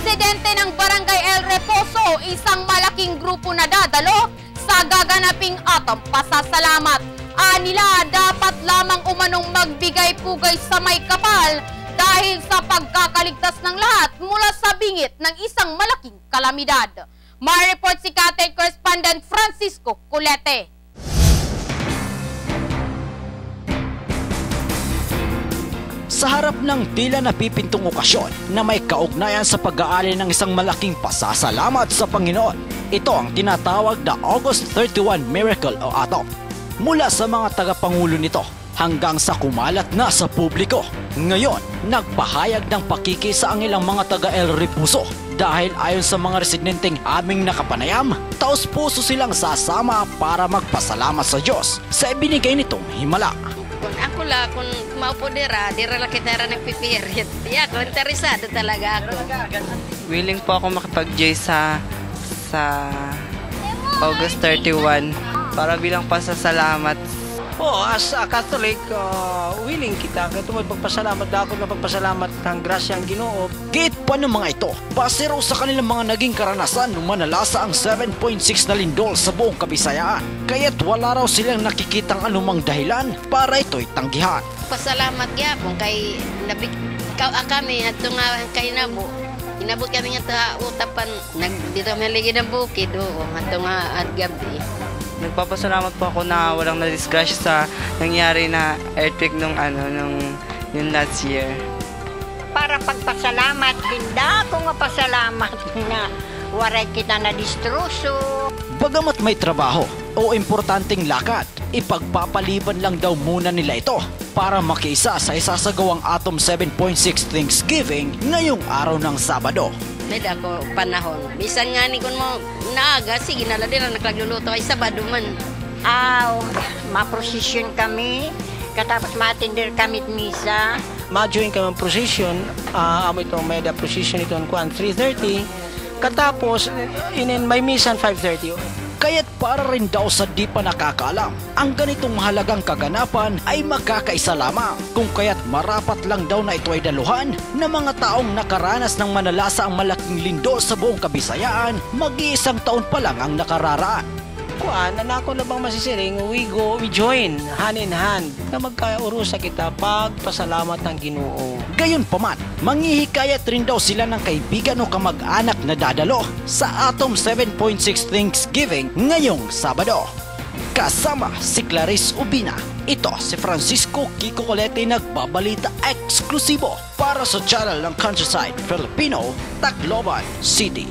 Residente ng Barangay El Reposo, isang malaking grupo na dadalo sa gaganaping atong pasasalamat. Anila, dapat lamang umanong magbigay-pugay sa may kapal dahil sa pagkakaligtas ng lahat mula sa bingit ng isang malaking kalamidad. Ma-report si Kate Correspondent Francisco Culete. Sa harap ng tila napipintong okasyon na may kaugnayan sa pag-aali ng isang malaking pasasalamat sa Panginoon, ito ang tinatawag na August 31 Miracle o Atom. Mula sa mga tagapangulo nito hanggang sa kumalat na sa publiko. Ngayon, nagpahayag ng pakikisa ang ilang mga taga El Reposo dahil ayon sa mga residenteng aming nakapanayam, taos puso silang sasama para magpasalamat sa Diyos sa ibinigay nitong himala. Ako la, kung maupo dira la kita nagpipirit. Kung interesado talaga ako. Willing po ako makipag-joy sa August 31 para bilang pasasalamat. As a Catholic, willing kita. Kaya tumod magpasalamat ako na pagpasalamat ng grasyang Ginoo. Gate pa ng mga ito, base raw sa kanilang mga naging karanasan nung manalasa ang 7.6 na lindol sa buong Kabisayaan. Kaya't wala raw silang nakikitang anumang dahilan para ito'y tanggihan. Pasalamat gyapon kay kami ato nga kay nabo. Inabot kami nga utapan dito maligi ng bukid ato nga at gabi. Nagpapasalamat po ako na walang nadisgrasya sa nangyari na earthquake nung last year. Para pagpasalamat, hinda ko nga pasalamat na waray kita na distroso. Bagamat may trabaho o importanteng lakad, ipagpapaliban lang daw muna nila ito para makiisa sa isasagawang Atom 7.6 Thanksgiving ngayong araw ng Sabado. May ako panahon. Bisan nga ni kun mo naaga, sige nala din ang nagluluto ay Sabado man. Ma-procession kami, katapos ma-attender kami at misa. Ma-join kami ang procession, amo itong may da procession itong 3:30. Katapos, may misa 5:30. Kaya't para rin daw sa di pa nakakaalam, ang ganitong mahalagang kaganapan ay makakaisa lamang. Kung kaya't marapat lang daw na ito ay daluhan ng mga taong nakaranas ng manalasa ang malaking lindol sa buong Kabisayaan, mag-iisang taon pa lang ang nakararaan. Nanako na bang masisiring, we join hand in hand na magkaurusa kita pagpasalamat ng Ginoo. Gayunpaman, manghihikayat rin daw sila ng kaibigan o kamag-anak na dadalo sa Atom 7.6 Thanksgiving ngayong Sabado. Kasama si Clarice Ubina, ito si Francisco Kiko Colete nagbabalita eksklusibo para sa channel ng Countryside Filipino, Tacloban City.